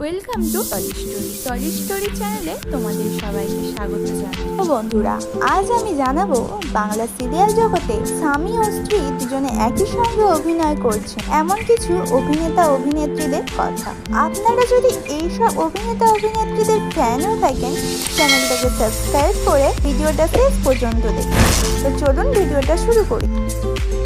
Welcome to trolley story চ্যানেলে তোমাদের সবাইকে স্বাগত জানাই। বন্ধুরা, আজ আমি জানাবো বাংলা সিরিয়াল জগতে স্বামী ও স্ত্রী দুজনে একই সঙ্গে অভিনয় করছে এমন কিছু অভিনেতা অভিনেত্রীদের কথা। আপনারা যদি এইসব অভিনেতা অভিনেত্রীদের ফ্যান হয়ে থাকেন, চ্যানেলটাকে সাবস্ক্রাইব করে ভিডিওটা শেষ পর্যন্ত দেখুন। তো চলুন ভিডিওটা শুরু করি।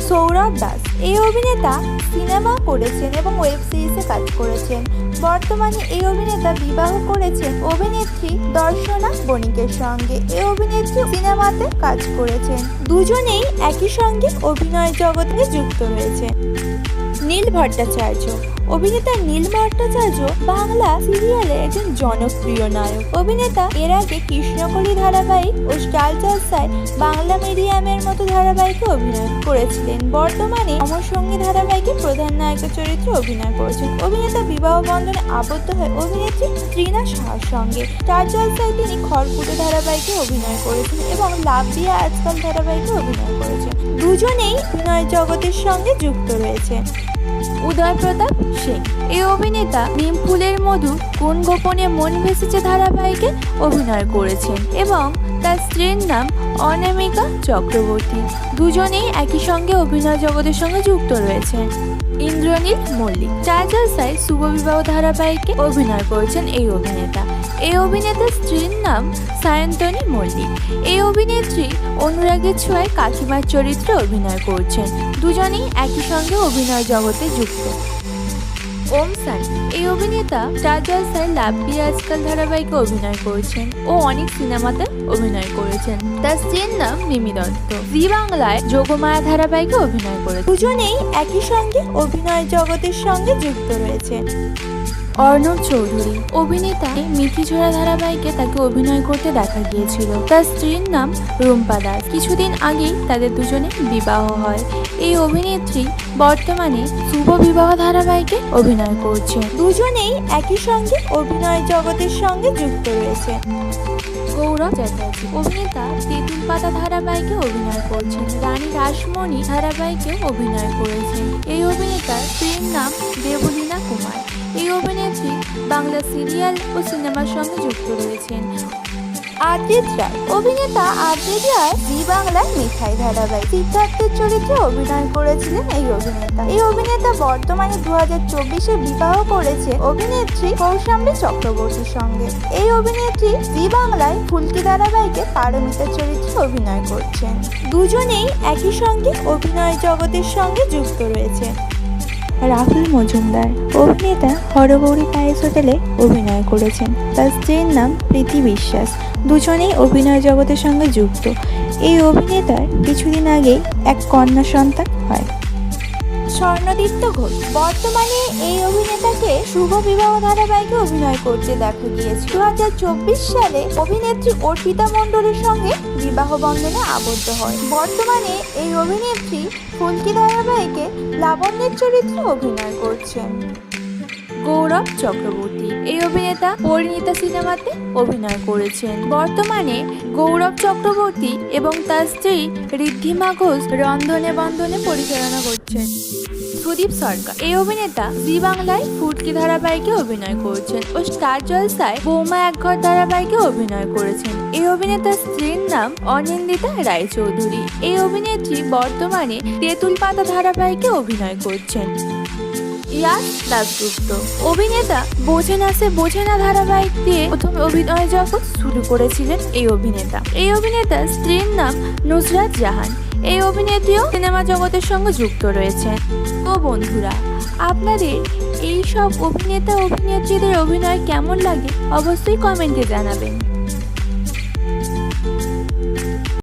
সৌরভ দাস এই অভিনেতা সিনেমা করেছেন এবং ওয়েব সিরিজে কাজ করেছেন। বর্তমানে এই অভিনেতা বিবাহ করেছেন অভিনেত্রী দর্শনা বণিকের সঙ্গে। এই অভিনেত্রী সিনেমাতে কাজ করেছেন। দুজনেই একই সঙ্গে অভিনয় জগতে যুক্ত রয়েছে। নীল ভট্টাচার্য অভিনেতা নীল ভট্টাচার্য বাংলা সিরিয়ালে একজন জনপ্রিয় নায়ক। অভিনেতা এর আগে কৃষ্ণকলি ধারাবাহিক ও স্টার জলসায় বাংলা মিডিয়ামের মতো ধারাবাহিকে অভিনয় করেছিলেন। বর্তমানে অমর সঙ্গী ধারাবাহিকে প্রধান নায়কের চরিত্রে অভিনয় করেছেন। অভিনেতা বিবাহ বন্ধনে আবদ্ধ হয়ে অভিনেত্রী ত্রিনা সাহার সঙ্গে। স্টার জলসায় তিনি খড়কুটো ধারাবাহিকে অভিনয় করেছেন এবং লাভ দিয়া আজকাল ধারাবাহিকে অভিনয় করেছেন। দুজনেই অভিনয় জগতের সঙ্গে যুক্ত রয়েছে। উদয় প্রতাপ সিং এই অভিনেতা নিম ফুলের মধু কোন গোপনে মন ভেসেছে ধারাবাহিকে অভিনয় করেছেন এবং তার স্ত্রীর নাম অনামিকা চক্রবর্তী। দুজনেই একই সঙ্গে অভিনয় জগতের সঙ্গে যুক্ত রয়েছে। ইন্দ্রনীল মল্লিক স্টার জলসায় শুভ বিবাহ ধারাবাহিকে অভিনয় করেছেন এই অভিনেতা। এই অভিনেতার স্ত্রীর নাম সায়ন্তনী মল্লিক। এই অভিনেত্রী অনুরাগের ছোঁয়ায় কাকিমার চরিত্রে অভিনয় করছেন। দুজনেই একই সঙ্গে অভিনয় জগতে যুক্ত। ওম সানি এই অভিনেতা স্টার জলসায় লাভ দিয়া আজকাল ধারাবাহিকে অভিনয় করেছেন ও অনেক সিনেমাতে অভিনয় করেছেন। তার স্ত্রীর নাম মিমি দত্ত। জি বাংলায় যোগমায়া ধারাবাহিকে অভিনয় করেছেন। দুজনেই একই সঙ্গে অভিনয় জগতের সঙ্গে যুক্ত রয়েছে। অর্ণব চৌধুরী অভিনেতা মিঠিঝোড়া ধারাবাহিকে তাকে অভিনয় করতে দেখা গিয়েছিল। তার স্ত্রীর নাম রুম্পা দাস। কিছুদিন আগেই তাদের দুজনে বিবাহ হয়। এই অভিনেত্রী বর্তমানে শুভ বিবাহ ধারাবাহিকে অভিনয় করছে। দুজনেই একই সঙ্গে অভিনয় জগতের সঙ্গে যুক্ত রয়েছে। গৌরব চ্যাটার্জি অভিনেতা তেঁতুল পাতা ধারাবাহিকে অভিনয় করছেন। রানী রাসমণি ধারাবাহিকে অভিনয় করেছেন। এই অভিনেতার স্ত্রীর নাম দেবলীনা কুমার। এই অভিনেত্রী বাংলা সিরিয়াল ও সিনেমার সঙ্গে যুক্ত রয়েছেন। আদ্রিত রায় অভিনেতা আদ্রিত রায় জি বাংলার মিঠাই ধারাবাহিক সিদ্ধার্থের চরিত্রে অভিনয় করেছিলেন এই অভিনেতা। এই অভিনেতা বর্তমানে 2024-এ বিবাহ করেছে অভিনেত্রী কৌশাম্বী চক্রবর্তীর সঙ্গে। এই অভিনেত্রী জি বাংলায় ফুলকি ধারাবাহিকে পারমিতার চরিত্রে অভিনয় করছেন। দুজনেই একই সঙ্গে অভিনয় জগতের সঙ্গে যুক্ত রয়েছে। রাহুল মজুমদার অভিনেতা হরগৌরী পায়েস হোটেলে অভিনয় করেছেন। তার স্ত্রীর নাম প্রীতি বিশ্বাস। দুজনেই অভিনয় জগতের সঙ্গে যুক্ত। এই অভিনেতার কিছুদিন আগেই এক কন্যা সন্তান হয়। স্বর্ণদীপ্ত ঘোষ বর্তমানে এই অভিনেতাকে শুভ বিবাহ ধারাবাহিকে অভিনয় করতে দেখা গিয়েছে। 2024 সালে অভিনেত্রী অর্পিতা মণ্ডলের সঙ্গে বিবাহ বন্ধনে আবদ্ধ হয়। বর্তমানে এই অভিনেত্রী ফুলকি ধারাবাহিকে লাবণ্যের চরিত্রে অভিনয় করছেন। গৌরব চক্রবর্তী এই অভিনেতা পরিণীতা সিনেমাতে অভিনয় করেছেন। বর্তমানে গৌরব চক্রবর্তী এবং তার স্ত্রী ঋদ্ধিমা ঘোষ রন্ধনে বন্ধনে পরিচালনা করছেন। সুদীপ সরকার এই অভিনেতা জি বাংলায় ফুটকি ধারাবাহিকে অভিনয় করেছেন ও স্টার জলসায় বৌমা একঘর ধারাবাহিকে অভিনয় করেছেন। এই অভিনেতার স্ত্রীর নাম অনিন্দিতা রায়চৌধুরী। এই অভিনেত্রী বর্তমানে তেঁতুল পাতা ধারাবাহিকে অভিনয় করছেন। ইয়াশ দাশগুপ্ত অভিনেতা বোঝে না সে বোঝে না ধারাবাহিক দিয়ে প্রথম অভিনয় জগৎ শুরু করেছিলেন এই অভিনেতা। এই অভিনেতার স্ত্রীর নাম নুসরাত জাহান। এই অভিনেত্রীও সিনেমা জগতের সঙ্গে যুক্ত রয়েছে। তো বন্ধুরা, আপনাদের এই সব অভিনেতা অভিনেত্রীদের অভিনয় কেমন লাগে অবশ্যই কমেন্টে জানাবেন।